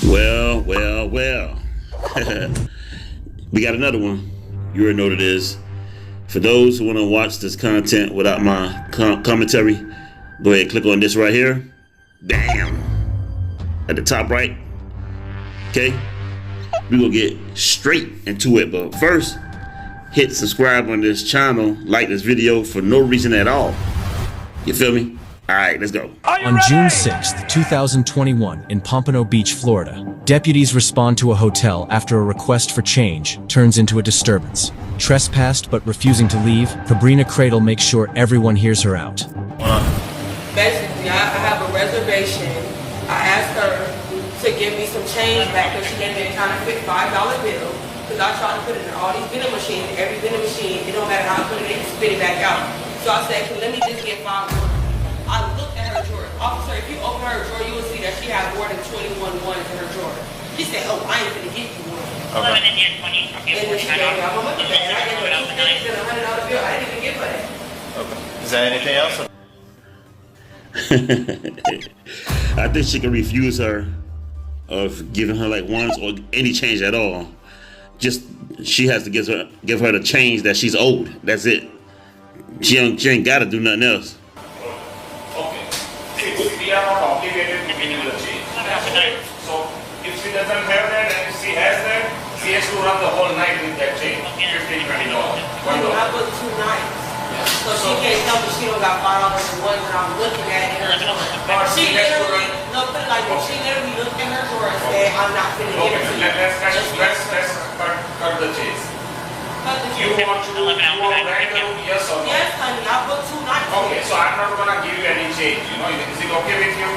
Well. We got another one. You already know what it is. For those who want to watch this content without my commentary, go ahead and click on this right here. Bam! At the top right. Okay? We're going to get straight into it. But first, hit subscribe on this channel. Like this video for no reason at all. You feel me? Alright, let's go. On June 6th, 2021, in Pompano Beach, Florida, deputies respond to a hotel after a request for change turns into a disturbance. Trespassed but refusing to leave, Sabrina Cradle makes sure everyone hears her out. Basically, I have a reservation. I asked her to give me some change back because she gave me a counterfeit $5 bill. Because I tried to put it in all these vending machines. Every vending machine, it don't matter how I put it, they can spit it back out. So I said, let me just get $5. I looked at her drawer. Officer, if you open her drawer, you will see that she had more than 21 ones in her drawer. She said, oh, I ain't gonna get you one. Okay. 11 and 20. Okay, and then she gave me all my money back. And I gave her $250 and $100 bill. I didn't even give her that. Okay. Is there anything else? I think she can refuse her of giving her like ones or any change at all. Just she has to give her the change that she's owed. That's it. She ain't gotta do nothing else. Okay. See, we are not obligated to give you the change. So if she doesn't have that and if she has that, she has to run the whole night with that change. $15, $20. I booked 2 nights. So she can't tell me she don't got $5 in one when I'm looking at it in her drawer. She literally, no, put it like this, she literally looked in her drawer and said, I'm not finna give it to you. Let's cut the chase. You want to rent a room, yes or no? Yes, honey, I booked 2 nights. Okay, so I'm not gonna give you any change. You know, is it okay with you?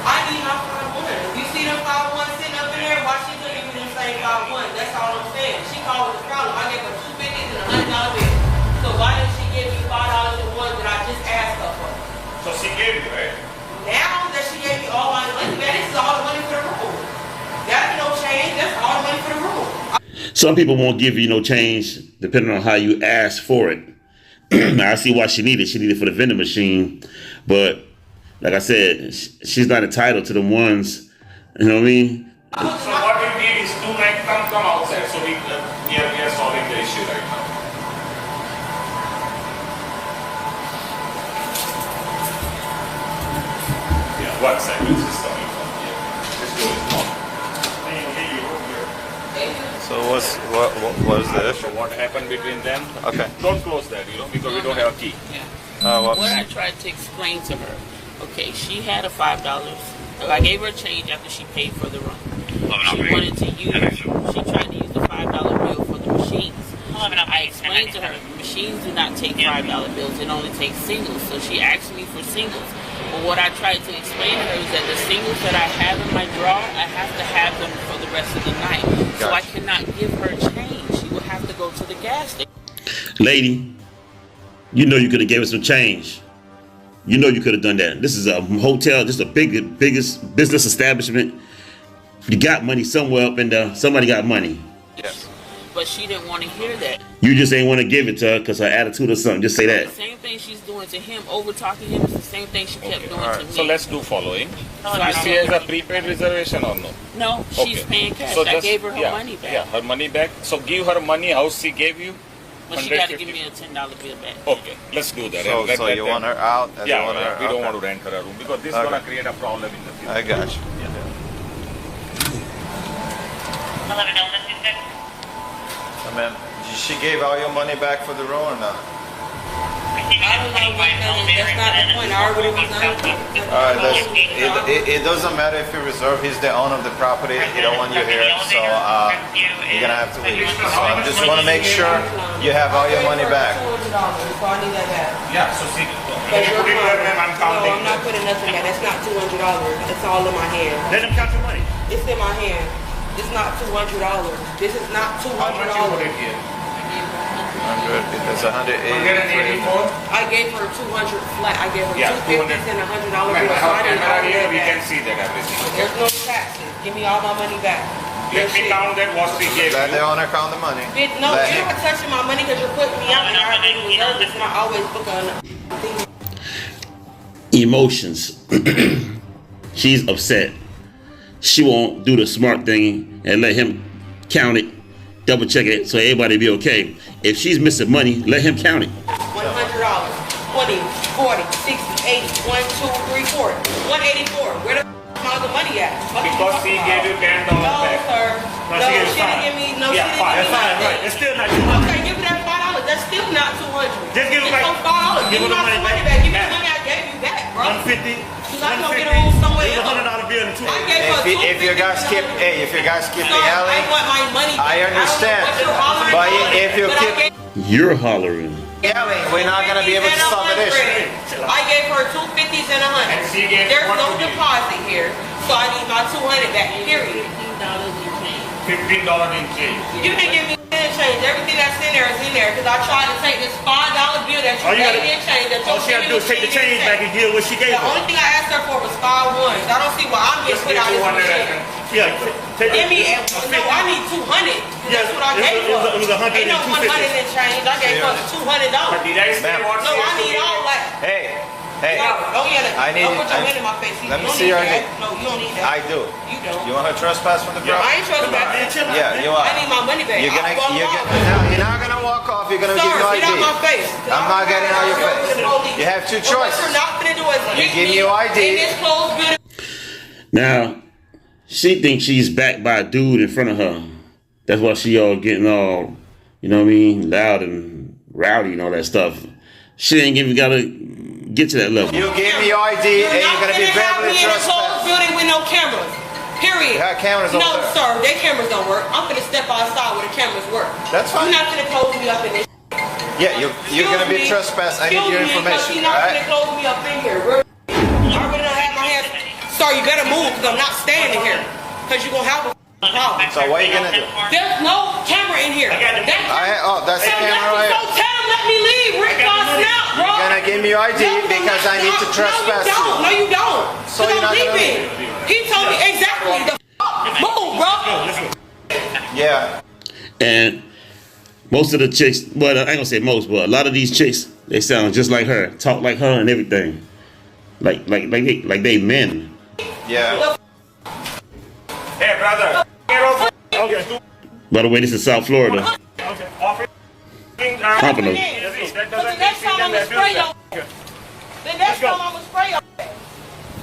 I need my 5-1. If you see them 5-1 sitting up in there, why she couldn't give me the same 5-1? That's all I'm saying. She called with a problem. I gave her $250 and $100 bill. So why didn't she give me $5 in one that I just asked her for? So she gave you, right? Now that she gave me all my money, man, this is all the money for the room. That ain't no change. That's all the money for the room. Some people won't give you no change depending on how you ask for it. Now I see why she needed. She needed for the vending machine, but like I said, she's not entitled to the ones. You know what I mean? So what we need is 2 nights come outside. So we are solving the issue right now. Yeah, 1 second. This is coming from here. This door is locked. So what is the issue? So what happened between them? Okay. Don't close that, because we don't have a key. Yeah. What I tried to explain to her, okay, she had a $5. I gave her change after she paid for the room. She wanted to use, she tried to use the $5 bill for the machines. I explained to her, machines do not take $5 bills, it only takes singles. So she asked me for singles. But what I tried to explain to her is that the singles that I have in my drawer, I have to have them for the rest of the night. So I cannot give her change. She will have to go to the gas station. Lady, you know you could have gave us some change. You know you could have done that. This is a hotel, just a biggest business establishment. You got money somewhere up in there. Somebody got money. Yes. But she didn't want to hear that. You just ain't want to give it to her because her attitude or something. Just say The that. same thing she's doing to him, over talking him, is the same thing she kept doing to me. So let's do following. So I She said, has a prepaid reservation or no? no, she's paying cash. So I just- gave her her money back. Yeah, her money back. So give her money, how she gave you? But she got to give 150. me a $10 bill back. Okay, let's do that. So, Let you want her out? And you want her, we don't okay. want to rent her a room because this is Okay. going to create a problem in the future. I got you. I mean, she gave all your money back for the room or not? I don't know what that's not the point. I already reserved it. Alright, it doesn't matter if you reserve, he's the owner of the property, he don't want you here, so you're gonna have to leave. So I just wanna make sure you have all your money back. $200, so I need that back. Yeah, so see, But you you're put it there, ma'am, I'm no, counting. I'm not putting nothing back. That's not $200. It's all in my hand. Let him count your money. It's in my hand. It's not $200. This is not $200. How much you put it here? 100, it's 180. 184? I gave her 200 flat. I gave her Yeah, 250 and $100 bill. Ma'am, I So have I need camera all here, that we back. can see that everything. There's no taxes. Give me all my money back. Let me count that what she gave Let the you. owner count the money. No, Let you're him. not touching my money because you're putting me out and I already reserved this and I always book on Emotions. She's upset. she won't do the smart thing and let him count it, double check it, so everybody be okay. If she's missing money, let him count it. $100, 20, 40, 60, 80, 1, 2, 3, 4, 184. Where the all the money at? Because she gave you $10 No, back. sir. No, she gave you she didn't give me. No, Yeah, she fine. didn't That's give me fine, right. nothing. It's still not Okay, give me that $5. That's still not 200. Just give it back. $5. Give me my money back. Give me the money I gave you back, bro. 150. Cause I gonna get a room somewhere There's else. $100 bill in two. I gave her If you guys keep, $250. if you guys keep Sir, yelling, I want my money back. I understand. I don't know what you're hollering But about, if you but I keep- gave You're hollering. yelling, we're not gonna be able to solve an issue. I gave her 250s and And she 100. gave There's what no to you? deposit here, so I need my 200 back. Period. $15 in change. $15 in change. You didn't give me any change. Everything that's in there is in there because I tried to take this $5 bill that All you you gave gotta- me in change. That All she had to do is take the change back and give what she gave The only her. thing I asked her for was 5 ones. I don't see why I'm getting Just put give out this 200 machine. Yeah, take Give me, it. no, I need 200. That's what I it gave was- her. it was 100 Ain't no and 100 and change. I gave her But $200. did I say Ma'am. what No, she I has to need give? all that. Hey, No, don't yell at me. I need- Don't put your I- hand in my face. let me You don't see need your that. ID. No, you don't need that. I do. You don't. You want to trespass from the I property? ain't trespassing. Yeah, you are. I need my money back. You're I'll walk off. you're not gonna walk off. You're gonna Sir, give your get out my ID. face. I'm not getting out your face. You have two But what choices. you're not gonna do is hit give me me your ID. in this closed building. Now, she thinks she's backed by a dude in front of her. That's why she all getting all, you know what I mean, loud and rowdy and all that stuff. She ain't even gotta get to that level. You give me your ID and you're gonna be have verbally me in a closed trespassed. building with no cameras. Period. You have cameras over No, there. sir, their cameras don't work. I'm gonna step outside where the cameras work. That's fine. You're not gonna close me up in this. Yeah, you're gonna be trespassed. I need your information. You're not All gonna right? close me up in here. I already done had my hands. Sir, you better move because I'm not standing here. Because you're gonna have a problem. So what are you gonna do? There's no camera in here. That's That's the camera right So here. tell him let me leave. Rick on snap, bro. You're gonna give me your ID because I need to trespass you. No, you don't. So you're not I'm gonna leaving. He told me exactly. The move, bro. Yeah. And most of the chicks, well, I ain't gonna say most, but a lot of these chicks, they sound just like her, talk like her and everything. Like they men. Yeah. Hey, brother. Get over. Okay. By the way, this is South Florida. Okay. Offer. Pompano. That The doesn't next time I'm gonna spray your. Okay. The next time I'm gonna spray your.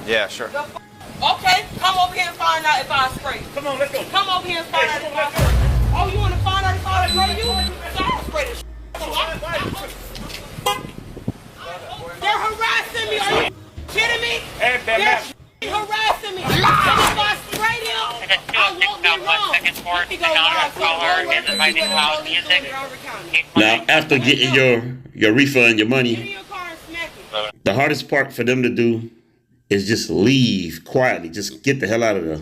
Yeah, sure. Okay, come over here and find out if I spray. Come on, let's go. Come over here and find out if I spray. Oh, you want to find out if I spray you? So I'll spray this. They're harassing me. Are you kidding me? Hey, They're harassing me. And if I spray them, I won't be wrong. Let me go live so the whole world can see what the police doing in Harvard County. Now, after getting your refund, your Get in money, your car and smack it. the hardest part for them to do is just leave quietly. Just get the hell out of there.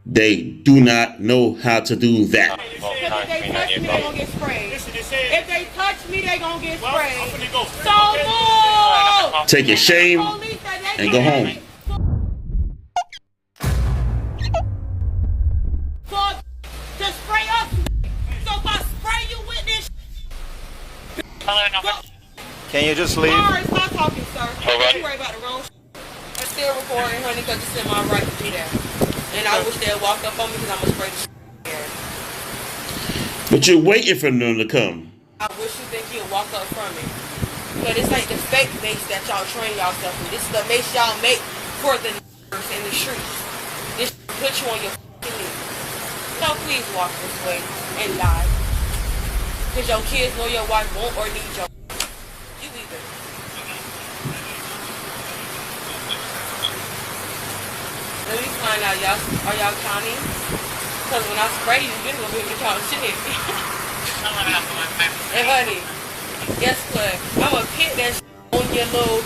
They do not know how to do that. Because if they touch me, they gonna get sprayed. If they touch me, they gonna get sprayed. So move! Take your shame Police say they and go can't- home. So to spray us. So if I spray you with this, Can you just leave? alright, stop talking, sir. Don't worry about the wrong. I'm still recording, honey, because it's in my right to do that. And I wish they'd walk up on me because I'm gonna spray the here. But you're waiting for them to come. I wish you think you'll walk up from me. But this ain't the fake mace that y'all train yourself with. This is the mace y'all make for the niggas in the streets. This put you on your f***ing knees. So please walk this way and die. Because your kids know your wife won't or need your you either. Let me find out, are y'all counting? Because when I spray you, you're going to be able to count shit. And honey, guess what? I'm going to put that shit on your little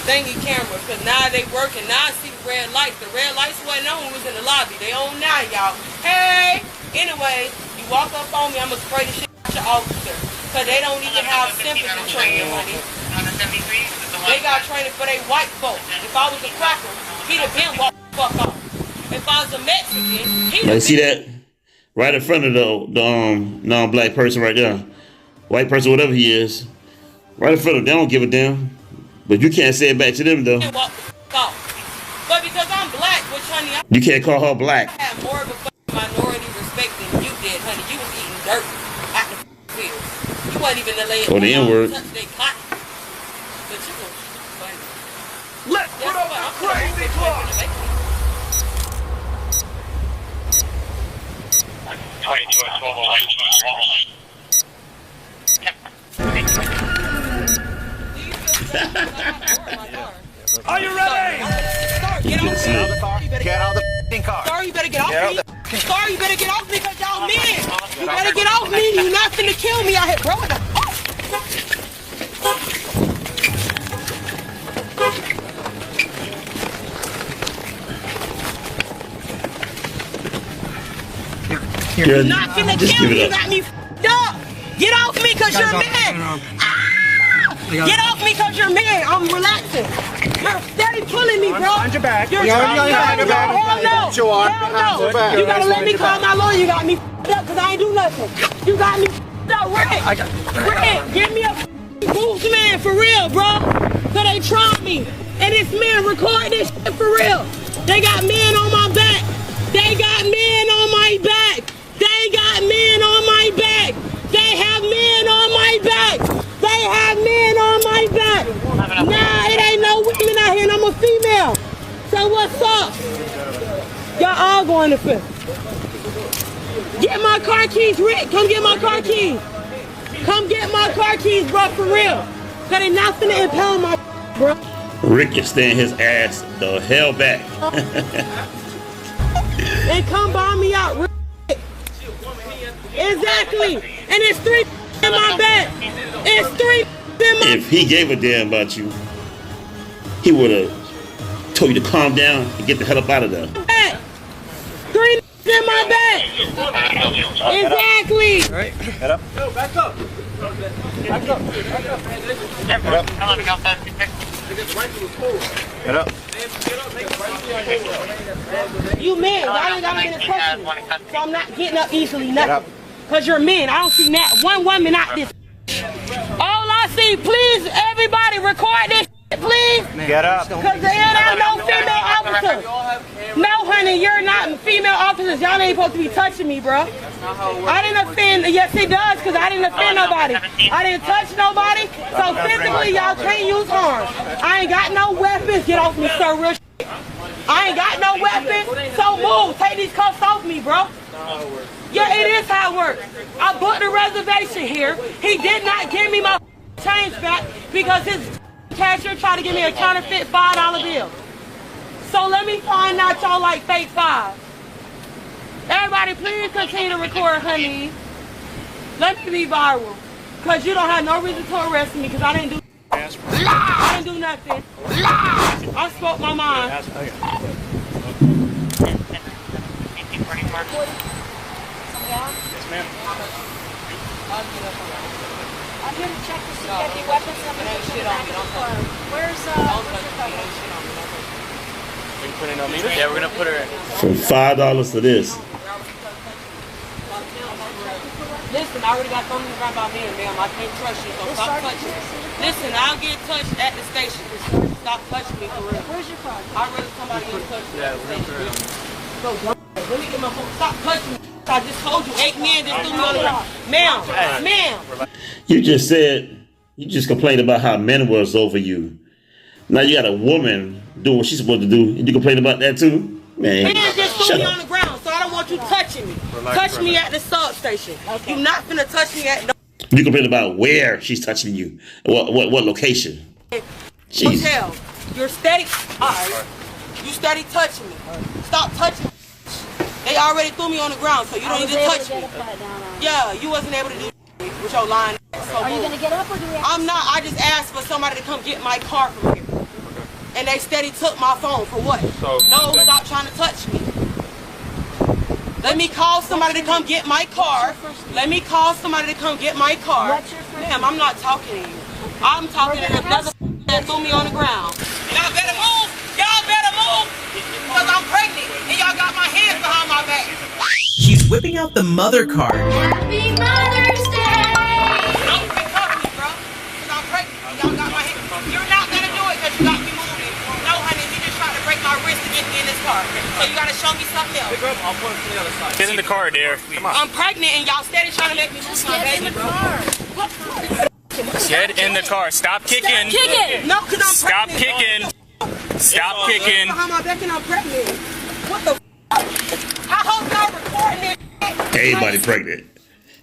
thingy camera. Because now they working. Now I see the red lights. The red lights wasn't on when we was in the lobby. They on now, y'all. Hey! Anyway, you walk up on me, I'm going to spray the shit out your officer. Because they don't even have sympathy training, honey. They got training for they white folk. If I was a cracker, he'd have been walked the fuck off. If I was a Mexican, he'd Now, have see that? Right in front of the non-black person right there. White person, whatever he is. Right in front of them. They don't give a damn. But you can't say it back to them, though. been walked the fuck off. But because I'm black, which honey, You can't call her black. I had more of a minority respect than you did, honey. You was eating dirt at the field. You wasn't even the lady. Or the N-word. Touch their cotton. But you was funny. Let's put up a crazy clock. 22 and 12. Are you ready? Get off me. Get out of the car. Sir, you better get off me. Sir, you better get off me because y'all men. You better get off me. You're not finna kill me out here, bro. What the fuck? You're not finna kill me. You got me f***ed up. Get off me because you're man. Get off me because you're man. I'm relaxing. You're steady pulling me, bro. Behind your back. You're hell no. Hell no. You gotta let me call my lawyer. You got me f***ed up because I ain't do nothing. You got me f***ed up. Rick, give me a boost, man, for real, bro. So they tried me. And this man recording this shit for real. They got men on my back. They got men on my back. They got men on my back. They have men on my back. They have men on my back. Nah, it ain't no women out here and I'm a female. So what's up? Y'all all going to fifth. Get my car keys, Rick. Come get my car keys. Come get my car keys, bro, for real. Cause they not finna impound my bro. Rick is staying his ass the hell back. And come buy me out, Rick. Exactly. And it's 3 in my back. It's 3 in my If he gave a damn about you, he would have told you to calm down and get the hell up out of there. back. 3 in my back. Exactly. Get up. No, back up. Back up. Get up. You men, y'all ain't gotta get in touch with me. So I'm not getting up easily, nothing. Cause you're men. I don't see that one woman out this. All I see, please, everybody record this, please. Get up. Cause there ain't no female officers. No, honey, you're not female officers. Y'all ain't supposed to be touching me, bro. I didn't offend. Yes, it does, cause I didn't offend nobody. I didn't touch nobody. So physically, y'all can't use arms. I ain't got no weapons. Get off me, sir. Real shit. I ain't got no weapons. So move. Take these cuffs off me, bro. Yeah, it is how it works. I booked a reservation here. He did not give me my change back because his cashier tried to give me a counterfeit $5 bill. So let me find out y'all like fake fives. Everybody, please continue to record, honey. Let me be viral. Because you don't have no reason to arrest me because I didn't do nothing. I spoke my mind. Yes, ma'am. I'm here to check to see if any weapons have been Where's your You putting on me? Yeah, we're gonna put her in. From $5 to this. Listen, I already got something around by me, ma'am. I can't trust you, so stop touching me. Listen, I'll get touched at the station. Stop touching me for real. Where's your car? I'd rather somebody else touch me. Yeah, we're gonna put her in. So, let me get my phone. Stop touching me. I just told you 8 men just threw me on the ground. Ma'am, You just said, you just complained about how men was over you. Now you got a woman doing what she's supposed to do, and you complain about that too? Man, man just threw shut me up. on the ground, so I don't want you touching me. Touch me at the substation. Okay. You're not finna touch me at the You complain about where she's touching you. What location? Jeez. Motel. You're steady. Alright. You steady touching me. Stop touching me. They already threw me on the ground, so you don't need to touch me. Yeah, you wasn't able to do with your line. So Are you gonna get up or do we have I'm not. I just asked for somebody to come get my car from here. And they steady took my phone for what? No, stop trying to touch me. Let me call somebody to come get my car. Let me call somebody to come get my car. What's your first Ma'am, I'm not talking to you. I'm talking to another that threw me on the ground. Y'all better move. Y'all better move. Because I'm pregnant and y'all got my hands behind my back. She's whipping out the mother card. Happy Mother's Day! Don't recover me, bro. Because I'm pregnant and y'all got my hands. You're not going to do it because you got me moving. No, honey, you just tried to break my wrist to get me in this car. So you gotta show me something else. I'll put it to the other side. Get in the car, dear. Come on. I'm pregnant and y'all steady trying to make me lose my baby, bro. Get in the car. Stop kicking. Kick it! No, cause I'm Stop pregnant. kicking. Stop kicking. Behind my back and I'm pregnant. What the I hope y'all recording it. Everybody pregnant.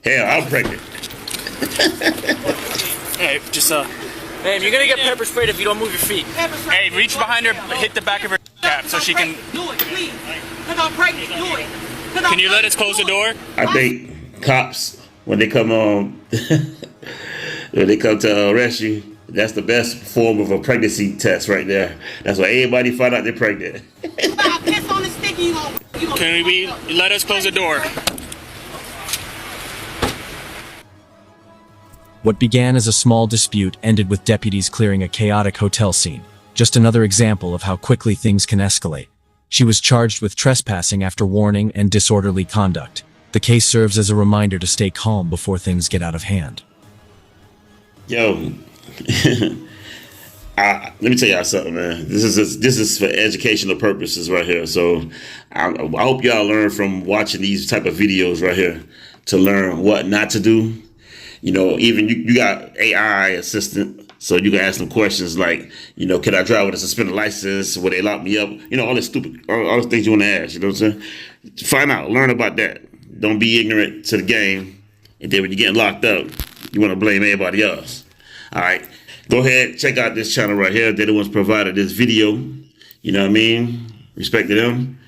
Hell, I'm pregnant. Hey, just Ma'am, you're gonna get pepper sprayed if you don't move your feet. Hey, reach behind her, hit the back of her cap so she can. Do it, please. Cause I'm pregnant. Do it. Can you let us close the door? I think cops, when they come when they come to arrest you, that's the best form of a pregnancy test right there. That's why everybody find out they're pregnant. I'll piss on the stick and you gonna Can we let us close the door? What began as a small dispute ended with deputies clearing a chaotic hotel scene. Just another example of how quickly things can escalate. She was charged with trespassing after warning and disorderly conduct. The case serves as a reminder to stay calm before things get out of hand. Yo, let me tell y'all something, man. This is for educational purposes right here. So I hope y'all learn from watching these type of videos right here to learn what not to do. You know, even you got AI assistant, so you can ask them questions like, you know, can I drive with a suspended license? Will they lock me up? You know, all this stupid, all the things you want to ask. You know what I'm saying? Find out, learn about that. Don't be ignorant to the game, and then when you're getting locked up, you want to blame everybody else. All right, go ahead, check out this channel right here. They're the ones provided this video. You know what I mean? Respect to them.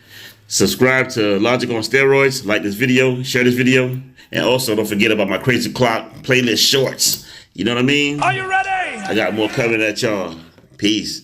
Subscribe to Logic on Steroids. Like this video, share this video. And also, don't forget about my Crazy Clock playlist shorts. You know what I mean? Are you ready? I got more coming at y'all. Peace.